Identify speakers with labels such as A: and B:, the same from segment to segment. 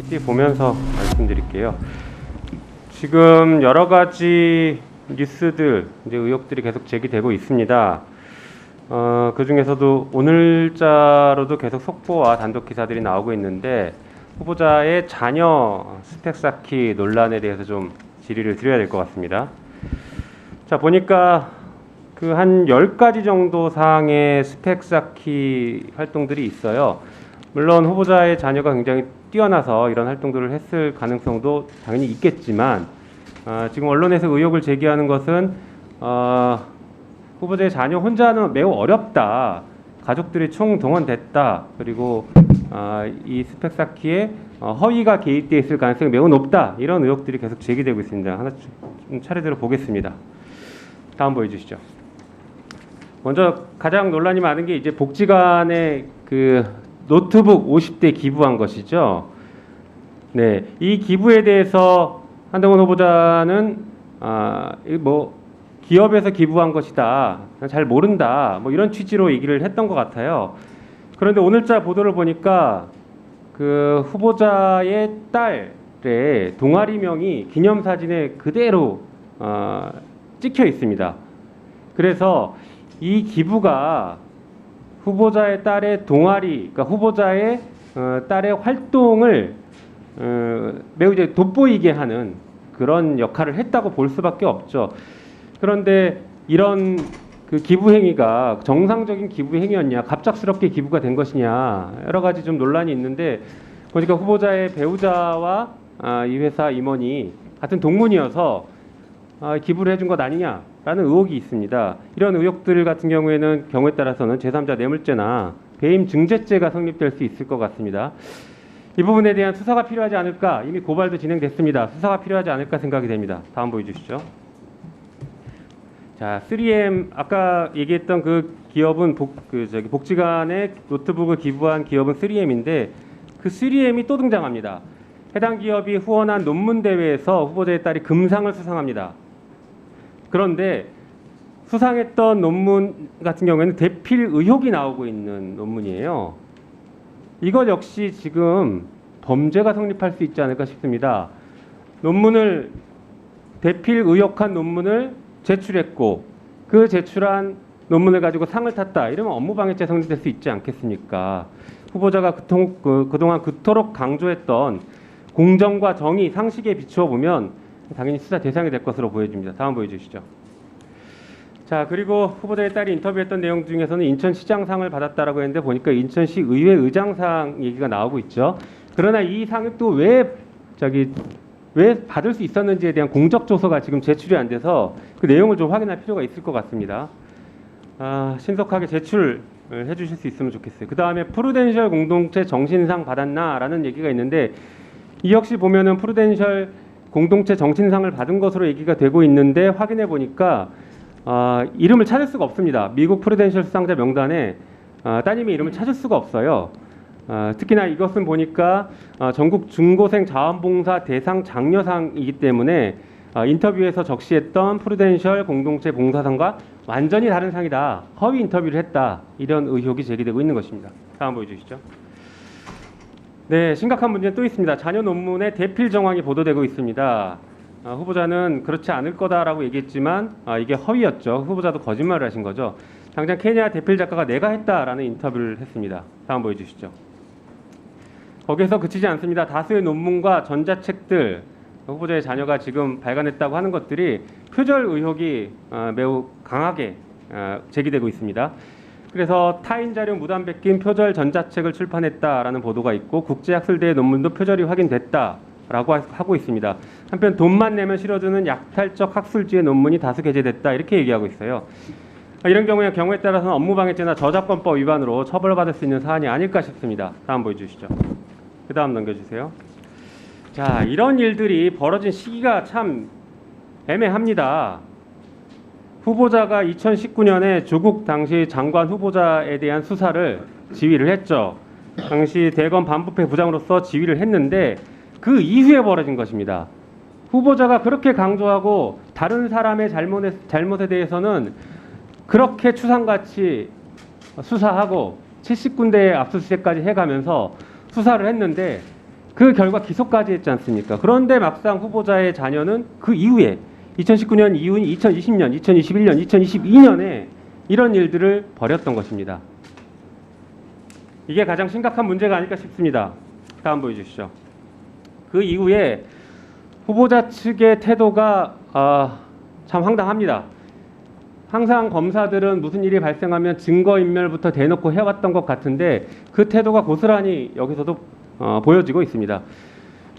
A: PPT 보면서 말씀드릴게요. 지금 여러 가지 뉴스들, 이제 의혹들이 계속 제기되고 있습니다. 그 중에서도 오늘자로도 계속 속보와 단독 기사들이 나오고 있는데 후보자의 자녀 스펙 쌓기 논란에 대해서 좀 질의를 드려야 될 것 같습니다. 자, 보니까 그 한 10가지 정도 사항의 스펙 쌓기 활동들이 있어요. 물론 후보자의 자녀가 굉장히 뛰어나서 이런 활동들을 했을 가능성도 당연히 있겠지만 지금 언론에서 의혹을 제기하는 것은 후보자의 자녀 혼자는 매우 어렵다. 가족들이 총동원됐다. 그리고 이 스펙 쌓기에 허위가 개입되어 있을 가능성이 매우 높다. 이런 의혹들이 계속 제기되고 있습니다. 하나 차례대로 보겠습니다. 다음 보여주시죠. 먼저 가장 논란이 많은 게 이제 복지관에 그 노트북 50대 기부한 것이죠. 네, 이 기부에 대해서 한동훈 후보자는 뭐 기업에서 기부한 것이다, 잘 모른다, 뭐 이런 취지로 얘기를 했던 것 같아요. 그런데 오늘자 보도를 보니까 그 후보자의 딸의 동아리명이 기념사진에 그대로 찍혀 있습니다. 그래서 이 기부가 후보자의 딸의 동아리, 그러니까 후보자의 딸의 활동을 매우 이제 돋보이게 하는 그런 역할을 했다고 볼 수밖에 없죠. 그런데 이런 그 기부 행위가 정상적인 기부 행위였냐, 갑작스럽게 기부가 된 것이냐, 여러 가지 좀 논란이 있는데 보니까 후보자의 배우자와 이 회사 임원이 같은 동문이어서 기부를 해준 것 아니냐라는 의혹이 있습니다. 이런 의혹들 같은 경우에는 경우에 따라서는 제3자 뇌물죄나 배임 증죄죄가 성립될 수 있을 것 같습니다. 이 부분에 대한 수사가 필요하지 않을까, 이미 고발도 진행됐습니다. 수사가 필요하지 않을까 생각이 됩니다. 다음 보여주시죠. 자, 3M 아까 얘기했던 그 기업은 복지관에 노트북을 기부한 기업은 3M인데 그 3M이 또 등장합니다. 해당 기업이 후원한 논문 대회에서 후보자의 딸이 금상을 수상합니다. 그런데 수상했던 논문 같은 경우에는 대필 의혹이 나오고 있는 논문이에요. 이것 역시 지금 범죄가 성립할 수 있지 않을까 싶습니다. 논문을 대필 의혹한 논문을 제출했고 그 제출한 논문을 가지고 상을 탔다. 이러면 업무방해죄 성립될 수 있지 않겠습니까? 후보자가 그동안 그토록 강조했던 공정과 정의, 상식에 비추어 보면 당연히 수사 대상이 될 것으로 보여집니다. 다음 보여주시죠. 자, 그리고 후보자의 딸이 인터뷰했던 내용 중에서는 인천시장상을 받았다라고 했는데 보니까 인천시 의회 의장상 얘기가 나오고 있죠. 그러나 이 상을 또 왜 받을 수 있었는지에 대한 공적 조서가 지금 제출이 안 돼서 그 내용을 좀 확인할 필요가 있을 것 같습니다. 신속하게 제출을 해주실 수 있으면 좋겠어요. 그 다음에 프루덴셜 공동체 정신상 받았나라는 얘기가 있는데 이 역시 보면은 프루덴셜 공동체 정신상을 받은 것으로 얘기가 되고 있는데 확인해 보니까 이름을 찾을 수가 없습니다. 미국 프루덴셜 수상자 명단에 따님의 이름을 찾을 수가 없어요. 특히나 이것은 보니까 전국 중고생 자원봉사 대상 장려상이기 때문에 인터뷰에서 적시했던 프루덴셜 공동체 봉사상과 완전히 다른 상이다. 허위 인터뷰를 했다. 이런 의혹이 제기되고 있는 것입니다. 다음 보여주시죠. 네, 심각한 문제는 또 있습니다. 자녀 논문의 대필 정황이 보도되고 있습니다. 후보자는 그렇지 않을 거다라고 얘기했지만 이게 허위였죠. 후보자도 거짓말을 하신 거죠. 당장 케냐 대필 작가가 내가 했다라는 인터뷰를 했습니다. 다음 보여주시죠. 거기에서 그치지 않습니다. 다수의 논문과 전자책들, 후보자의 자녀가 지금 발간했다고 하는 것들이 표절 의혹이 매우 강하게 제기되고 있습니다. 그래서 타인 자료 무단 베낀 표절 전자책을 출판했다라는 보도가 있고 국제학술대회 논문도 표절이 확인됐다라고 하고 있습니다. 한편 돈만 내면 실어주는 약탈적 학술지의 논문이 다수 게재됐다 이렇게 얘기하고 있어요. 이런 경우에 따라서는 업무방해죄나 저작권법 위반으로 처벌받을 수 있는 사안이 아닐까 싶습니다. 다음 보여주시죠. 그 다음 넘겨주세요. 자, 이런 일들이 벌어진 시기가 참 애매합니다. 후보자가 2019년에 조국 당시 장관 후보자에 대한 수사를 지휘를 했죠. 당시 대검 반부패 부장으로서 지휘를 했는데 그 이후에 벌어진 것입니다. 후보자가 그렇게 강조하고 다른 사람의 잘못에 대해서는 그렇게 추상같이 수사하고 70군데의 압수수색까지 해가면서 수사를 했는데 그 결과 기소까지 했지 않습니까? 그런데 막상 후보자의 자녀는 그 이후에 2019년 이후인 2020년, 2021년, 2022년에 이런 일들을 벌였던 것입니다. 이게 가장 심각한 문제가 아닐까 싶습니다. 다음 보여주시죠. 그 이후에 후보자 측의 태도가 참 황당합니다. 항상 검사들은 무슨 일이 발생하면 증거인멸부터 대놓고 해왔던 것 같은데 그 태도가 고스란히 여기서도 보여지고 있습니다.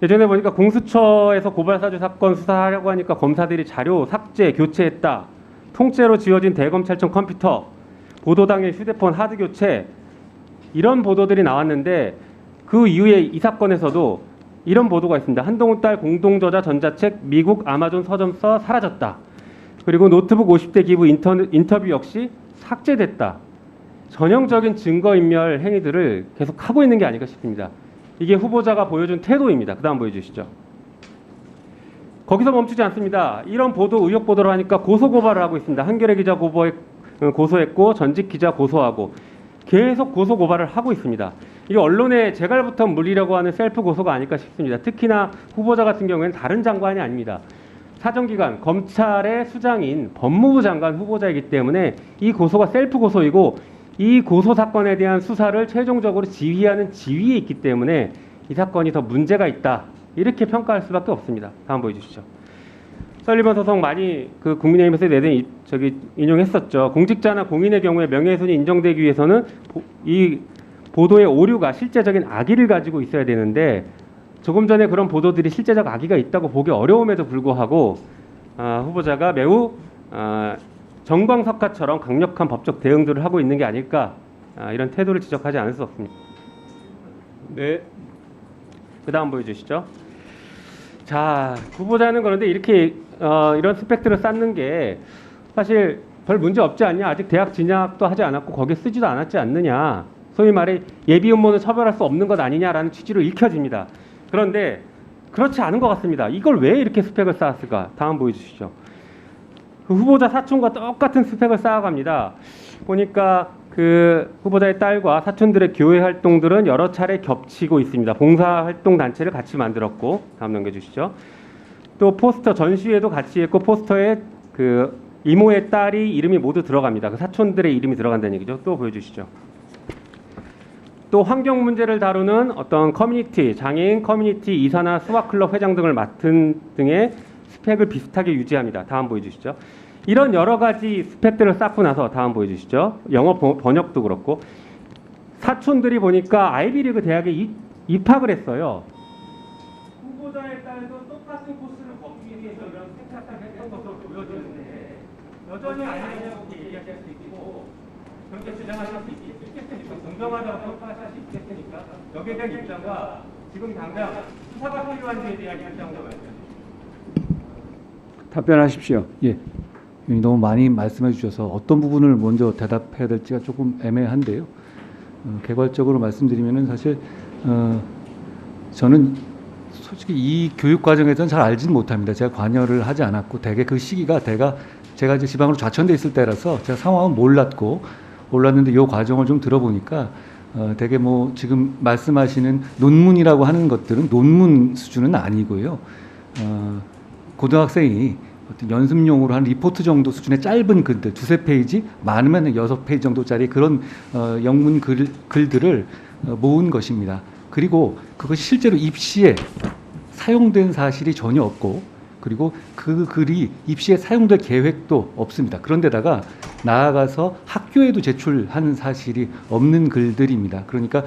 A: 예전에 보니까 공수처에서 고발사주 사건 수사하려고 하니까 검사들이 자료 삭제, 교체했다. 통째로 지워진 대검찰청 컴퓨터, 보도 당일 휴대폰 하드 교체, 이런 보도들이 나왔는데 그 이후에 이 사건에서도 이런 보도가 있습니다. 한동훈 딸 공동저자 전자책 미국 아마존 서점서 사라졌다. 그리고 노트북 50대 기부 인터뷰 역시 삭제됐다. 전형적인 증거인멸 행위들을 계속 하고 있는 게 아닐까 싶습니다. 이게 후보자가 보여준 태도입니다. 그 다음 보여주시죠. 거기서 멈추지 않습니다. 이런 보도, 의혹 보도를 하니까 고소고발을 하고 있습니다. 한겨레 기자 고소했고 전직 기자 고소하고 계속 고소고발을 하고 있습니다. 이게 언론의 제갈부터 물리려고 하는 셀프 고소가 아닐까 싶습니다. 특히나 후보자 같은 경우에는 다른 장관이 아닙니다. 사정기관, 검찰의 수장인 법무부 장관 후보자이기 때문에 이 고소가 셀프 고소이고 이 고소 사건에 대한 수사를 최종적으로 지휘하는 지위에 있기 때문에 이 사건이 더 문제가 있다. 이렇게 평가할 수밖에 없습니다. 다음 보여주시죠. 설리번 소송 많이 그 국민의힘에서 내든 인용했었죠. 공직자나 공인의 경우에 명예훼손이 인정되기 위해서는 이 보도의 오류가 실제적인 악의를 가지고 있어야 되는데 조금 전에 그런 보도들이 실제적 악의가 있다고 보기 어려움에도 불구하고 후보자가 매우 정광석화처럼 강력한 법적 대응들을 하고 있는 게 아닐까 이런 태도를 지적하지 않을 수 없습니다.
B: 네.
A: 그 다음 보여주시죠. 자, 후보자는 그런데 이렇게 이런 스펙들을 쌓는 게 사실 별 문제 없지 않냐, 아직 대학 진학도 하지 않았고 거기에 쓰지도 않았지 않느냐, 소위 말해 예비 음모는 처벌할 수 없는 것 아니냐라는 취지로 읽혀집니다. 그런데 그렇지 않은 것 같습니다. 이걸 왜 이렇게 스펙을 쌓았을까? 다음 보여주시죠. 그 후보자 사촌과 똑같은 스펙을 쌓아갑니다. 보니까 그 후보자의 딸과 사촌들의 교회 활동들은 여러 차례 겹치고 있습니다. 봉사활동 단체를 같이 만들었고, 다음 넘겨주시죠. 또 포스터 전시회도 같이 했고 포스터에 그 이모의 딸이 이름이 모두 들어갑니다. 그 사촌들의 이름이 들어간다는 얘기죠. 또 보여주시죠. 또 환경 문제를 다루는 어떤 커뮤니티, 장애인 커뮤니티 이사나 수학클럽 회장 등을 맡은 등의 스펙을 비슷하게 유지합니다. 다음 보여주시죠. 이런 여러 가지 스펙들을 쌓고 나서 다음 보여주시죠. 영어 번역도 그렇고 사촌들이 보니까 아이비리그 대학에 입학을 했어요. 후보자의 딸도 똑같은 코스를 걷기 위해서 이런 생각을 했던 것으로 보여지는데 여전히 아니냐고 얘기하실 수 있고 그렇게 주장하실 수 있겠습니까? 공정하다고 평가하실 수 있겠습니까? 여기에 대한 입장과 지금 당장 수사가 필요한지에 대한 입장도 말씀해 주십시오.
B: 답변하십시오. 예. 너무 많이 말씀해 주셔서 어떤 부분을 먼저 대답해야 될지가 조금 애매한데요. 개괄적으로 말씀드리면은 사실 저는 솔직히 이 교육 과정에서는 잘 알지는 못합니다. 제가 관여를 하지 않았고 대개 그 시기가 제가 이제 지방으로 좌천돼 있을 때라서 제가 상황은 몰랐는데 이 과정을 좀 들어보니까 대개 뭐 지금 말씀하시는 논문이라고 하는 것들은 논문 수준은 아니고요. 고등학생이 어떤 연습용으로 한 리포트 정도 수준의 짧은 글들, 두세 페이지, 많으면 6페이지 정도짜리 그런 영문 글들을 모은 것입니다. 그리고 그것이 실제로 입시에 사용된 사실이 전혀 없고, 그리고 그 글이 입시에 사용될 계획도 없습니다. 그런데다가 나아가서 학교에도 제출한 사실이 없는 글들입니다. 그러니까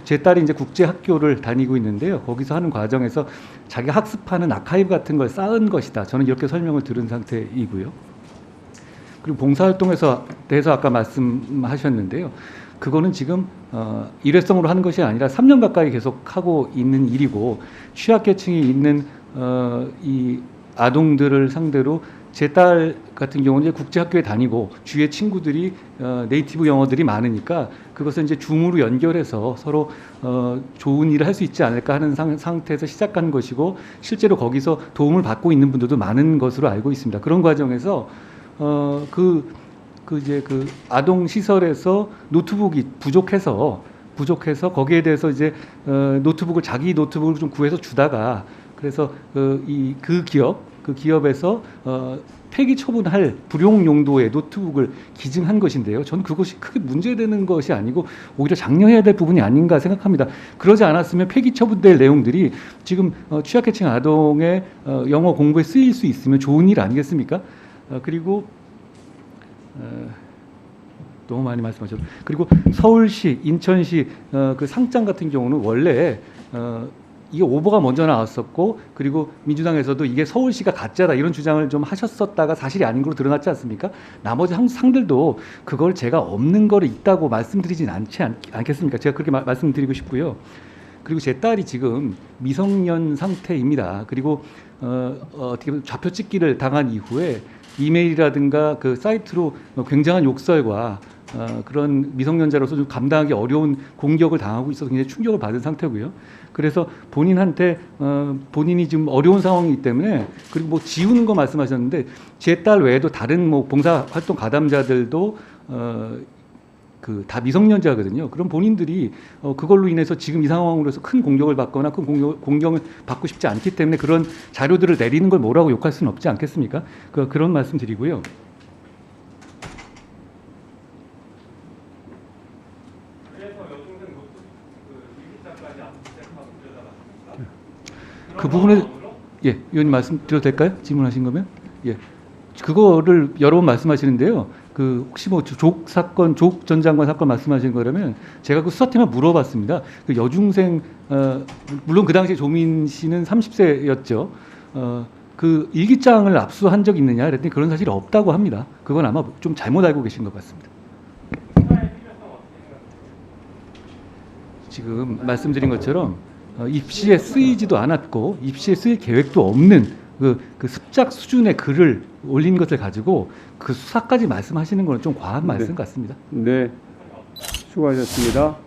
B: 제 딸이 이제 국제 학교를 다니고 있는데요. 거기서 하는 과정에서 자기 학습하는 아카이브 같은 걸 쌓은 것이다. 저는 이렇게 설명을 들은 상태이고요. 그리고 봉사활동에서 대해서 아까 말씀하셨는데요. 그거는 지금 일회성으로 하는 것이 아니라 3년 가까이 계속 하고 있는 일이고, 취약계층이 있는 이 아동들을 상대로 제 딸 같은 경우는 이제 국제학교에 다니고 주위에 친구들이 네이티브 영어들이 많으니까 그것을 이제 줌으로 연결해서 서로 좋은 일을 할 수 있지 않을까 하는 상태에서 시작한 것이고, 실제로 거기서 도움을 받고 있는 분들도 많은 것으로 알고 있습니다. 그런 과정에서 이제 그 아동 시설에서 노트북이 부족해서 부족해서 거기에 대해서 이제 노트북을 자기 노트북을 좀 구해서 주다가 그래서 그 기업에서 폐기 처분할 불용 용도의 노트북을 기증한 것인데요. 저는 그것이 크게 문제되는 것이 아니고 오히려 장려해야 될 부분이 아닌가 생각합니다. 그러지 않았으면 폐기 처분될 내용들이 지금 취약계층 아동의 영어 공부에 쓰일 수 있으면 좋은 일 아니겠습니까? 그리고 너무 많이 말씀하셨죠. 그리고 서울시, 인천시 그 상장 같은 경우는 원래 이게 오보가 먼저 나왔었고 그리고 민주당에서도 이게 서울시가 가짜다 이런 주장을 좀 하셨었다가 사실이 아닌 걸로 드러났지 않습니까? 나머지 상들도 그걸 제가 없는 거를 있다고 말씀드리진 않겠습니까? 제가 그렇게 말씀드리고 싶고요. 그리고 제 딸이 지금 미성년 상태입니다. 그리고 어떻게 보면 좌표 찍기를 당한 이후에 이메일이라든가 그 사이트로 굉장한 욕설과 그런 미성년자로서 좀 감당하기 어려운 공격을 당하고 있어서 굉장히 충격을 받은 상태고요. 그래서 본인한테 본인이 지금 어려운 상황이기 때문에 그리고 뭐 지우는 거 말씀하셨는데 제 딸 외에도 다른 뭐 봉사활동 가담자들도 그 다 미성년자거든요. 그럼 본인들이 그걸로 인해서 지금 이 상황으로 해서 큰 공격을 받거나 큰 공격을 받고 싶지 않기 때문에 그런 자료들을 내리는 걸 뭐라고 욕할 수는 없지 않겠습니까? 그런 말씀 드리고요. 그 부분에 예, 의원님 말씀 드려도 될까요? 질문하신 거면 예, 그거를 여러 번 말씀하시는데요. 그 혹시 뭐 족 전 장관 사건 말씀하신 거라면 제가 그 수사팀에 물어봤습니다. 그 여중생 물론 그 당시에 조민 씨는 30세였죠. 그 일기장을 압수한 적 있느냐 그랬더니 그런 사실이 없다고 합니다. 그건 아마 좀 잘못 알고 계신 것 같습니다. 지금 말씀드린 것처럼 입시에 쓰이지도 않았고 입시에 쓰일 계획도 없는 그 습작 수준의 글을 올린 것을 가지고 그 수사까지 말씀하시는 건 좀 과한 말씀 같습니다.
C: 네, 수고하셨습니다.